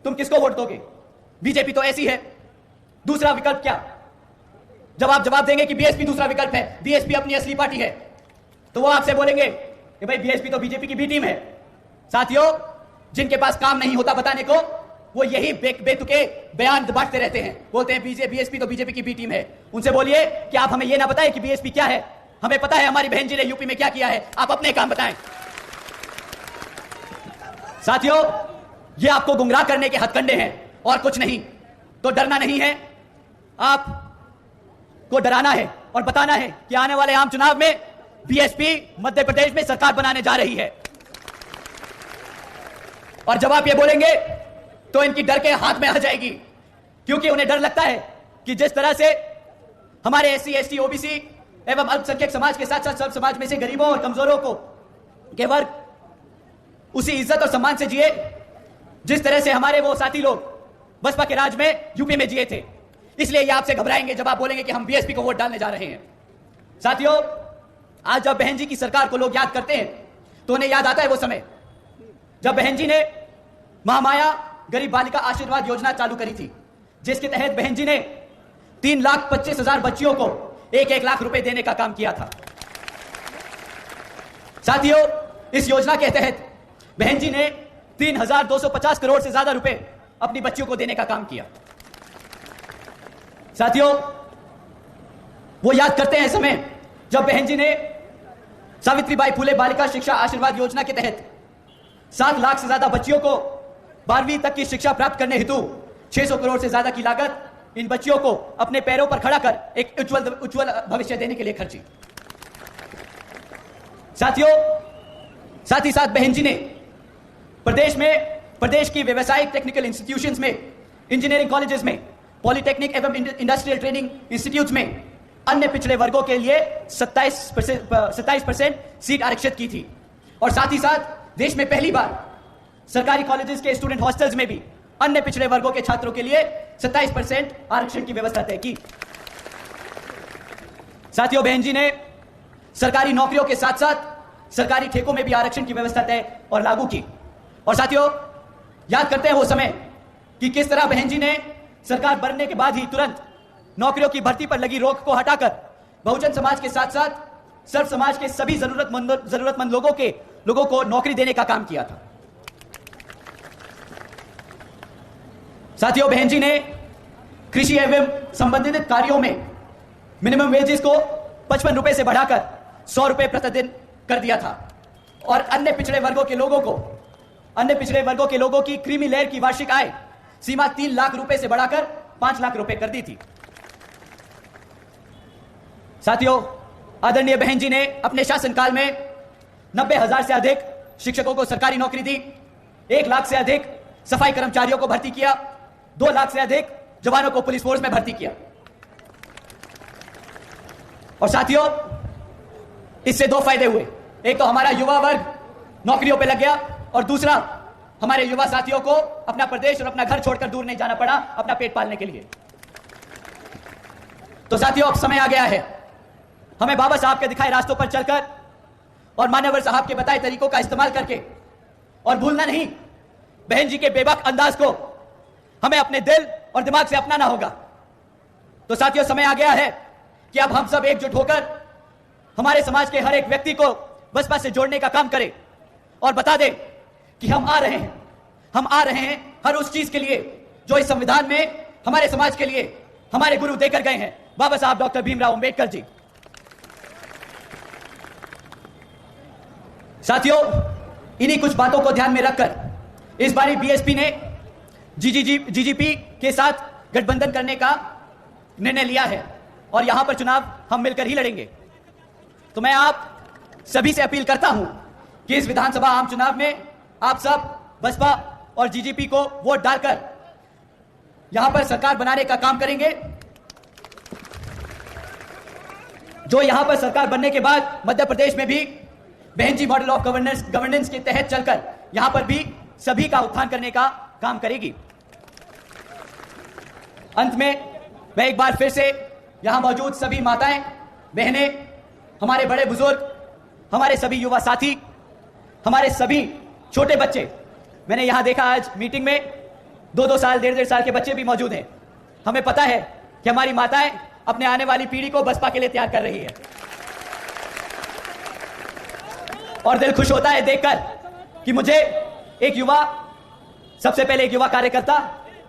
तुम किसको वोट दोगे? बीजेपी तो ऐसी है, दूसरा विकल्प क्या? जब आप जवाब देंगे कि बीएसपी दूसरा विकल्प है, बीएसपी अपनी असली पार्टी है, तो वो आपसे बोलेंगे कि भाई बीएसपी तो बीजेपी की बी टीम है। साथियों, जिनके पास काम नहीं होता बताने को, वो यही बेतुके बयान बांटते रहते हैं, बोलते हैं बीएसपी तो बीजेपी की बी टीम है। उनसे बोलिए कि आप हमें यह ना बताएं कि बीएसपी क्या है, हमें पता है हमारी बहन जी ने यूपी में क्या किया है, आप अपने काम बताएं। साथियों, ये आपको गुमराह करने के हथकंडे हैं और कुछ नहीं। तो डरना नहीं है, आपको डराना है और बताना है कि आने वाले आम चुनाव में बीएसपी मध्य प्रदेश में सरकार बनाने जा रही है। और जब आप ये बोलेंगे तो इनकी डर के हाथ में आ जाएगी, क्योंकि उन्हें डर लगता है कि जिस तरह से हमारे एससी, एसटी, ओबीसी एवं अल्पसंख्यक समाज के साथ साथ सब समाज में से गरीबों और कमजोरों को के वर्ग उसी इज्जत और सम्मान से जिए जिस तरह से हमारे वो साथी लोग बसपा के राज में यूपी में जिए थे। इसलिए ये आपसे घबराएंगे जब आप बोलेंगे कि हम बीएसपी को वोट डालने जा रहे हैं। साथियों, आज जब बहन जी की सरकार को लोग याद करते हैं तो उन्हें याद आता है वो समय जब बहन जी ने महामाया गरीब बालिका आशीर्वाद योजना चालू करी थी, जिसके तहत बहन जी ने 3,25,000 बच्चियों को 1-1 लाख रुपए देने का काम किया था। साथियों, इस योजना के तहत बहन जी ने 3,250 करोड़ से ज्यादा रुपए अपनी बच्चियों को देने का काम किया। साथियों, वो याद करते हैं समय जब बहन जी ने सावित्रीबाई फुले बालिका शिक्षा आशीर्वाद योजना के तहत 7 लाख से ज्यादा बच्चियों को 12वीं तक की शिक्षा प्राप्त करने हेतु 600 करोड़ से ज्यादा की लागत इन बच्चियों को अपने पैरों पर खड़ा कर एक उज्जवल भविष्य देने के लिए खर्ची। साथियों, साथ ही साथ बहन जी ने प्रदेश की व्यावसायिक टेक्निकल इंस्टीट्यूशंस में, इंजीनियरिंग कॉलेजेस में, पॉलिटेक्निक एवं इंडस्ट्रियल ट्रेनिंग इंस्टीट्यूट्स में अन्य पिछड़े वर्गों के लिए 27% सीट आरक्षित की थी। और साथ ही साथ देश में पहली बार सरकारी कॉलेजेस के स्टूडेंट हॉस्टल्स में भी अन्य पिछड़े वर्गों के छात्रों के लिए 27% आरक्षण की व्यवस्था तय की। साथियों, बहन जी ने सरकारी नौकरियों के साथ साथ सरकारी ठेकों में भी आरक्षण की व्यवस्था तय और लागू की। और साथियों, याद करते हैं वो समय कि किस तरह बहन जी ने सरकार बनने के बाद ही तुरंत नौकरियों की भर्ती पर लगी रोक को हटाकर बहुजन समाज के साथ साथ सर्व समाज के सभी जरूरतमंद लोगों को नौकरी देने का काम किया था। साथियों, बहन जी ने कृषि एवं संबंधित कार्यों में मिनिमम वेजेस को 55 रुपए से बढ़ाकर 100 रुपए प्रतिदिन कर दिया था और अन्य पिछड़े वर्गों के लोगों की क्रीमी लेयर की वार्षिक आय सीमा 3 लाख रुपए से बढ़ाकर 5 लाख रुपए कर दी थी। साथियों, आदरणीय बहन जी ने अपने शासनकाल में 90,000 से अधिक शिक्षकों को सरकारी नौकरी दी, 1 लाख से अधिक सफाई कर्मचारियों को भर्ती किया, 2 लाख से अधिक जवानों को पुलिस फोर्स में भर्ती किया। और साथियों, इससे 2 फायदे हुए। एक तो हमारा युवा वर्ग नौकरियों पे लग गया और दूसरा हमारे युवा साथियों को अपना प्रदेश और अपना घर छोड़कर दूर नहीं जाना पड़ा अपना पेट पालने के लिए। तो साथियों, अब समय आ गया है हमें बाबा साहब के दिखाए रास्तों पर चलकर और मान्यवर साहब के बताए तरीकों का इस्तेमाल करके, और भूलना नहीं, बहन जी के बेबाक अंदाज को हमें अपने दिल और दिमाग से अपनाना होगा। तो साथियों, समय आ गया है कि अब हम सब एकजुट होकर हमारे समाज के हर एक व्यक्ति को बसपा से जोड़ने का काम करें और बता दें कि हम आ रहे हैं हर उस चीज के लिए जो इस संविधान में हमारे समाज के लिए हमारे गुरु देकर गए हैं, बाबा साहब डॉक्टर भीमराव अंबेडकर जी। साथियों, इन्हीं कुछ बातों को ध्यान में रखकर इस बारी बीएसपी ने जीजीपी के साथ गठबंधन करने का निर्णय लिया है और यहां पर चुनाव हम मिलकर ही लड़ेंगे। तो मैं आप सभी से अपील करता हूं कि इस विधानसभा आम चुनाव में आप सब बसपा और जीजीपी को वोट डालकर यहां पर सरकार बनाने का काम करेंगे, जो यहां पर सरकार बनने के बाद मध्य प्रदेश में भी बहन जी मॉडल ऑफ गवर्नेंस के तहत चलकर यहां पर भी सभी का उत्थान करने का काम करेगी। अंत में मैं एक बार फिर से यहां मौजूद सभी माताएं, बहनें, हमारे बड़े बुजुर्ग, हमारे सभी युवा साथी, हमारे सभी छोटे बच्चे, मैंने यहां देखा आज मीटिंग में 2-2 साल 1.5-1.5 साल के बच्चे भी मौजूद हैं। हमें पता है कि हमारी माताएं अपने आने वाली पीढ़ी को बसपा के लिए तैयार कर रही है और दिल खुश होता है देखकर कि मुझे एक युवा, सबसे पहले एक युवा कार्यकर्ता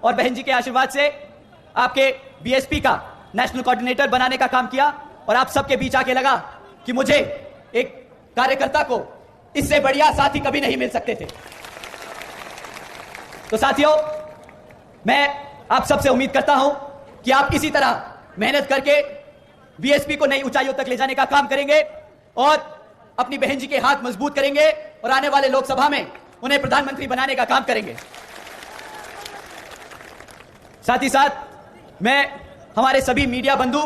और बहन जी के आशीर्वाद से आपके बीएसपी का नेशनल कोऑर्डिनेटर बनाने का काम किया और आप सबके बीच आके लगा कि मुझे एक कार्यकर्ता को इससे बढ़िया साथी कभी नहीं मिल सकते थे। तो साथियों, मैं आप सबसे उम्मीद करता हूं कि आप इसी तरह मेहनत करके बीएसपी को नई ऊंचाइयों तक ले जाने का काम करेंगे और अपनी बहन जी के हाथ मजबूत करेंगे और आने वाले लोकसभा में उन्हें प्रधानमंत्री बनाने का काम करेंगे। साथ ही साथ मैं हमारे सभी मीडिया बंधु,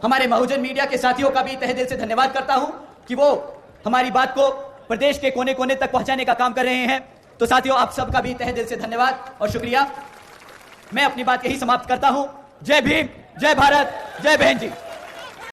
हमारे बहुजन मीडिया के साथियों का भी तहे दिल से धन्यवाद करता हूं कि वो हमारी बात को प्रदेश के कोने कोने तक पहुंचाने का काम कर रहे हैं। तो साथियों, आप सबका भी तहे दिल से धन्यवाद और शुक्रिया। मैं अपनी बात यही समाप्त करता हूं। जय भीम, जय भारत, जय बहन जी।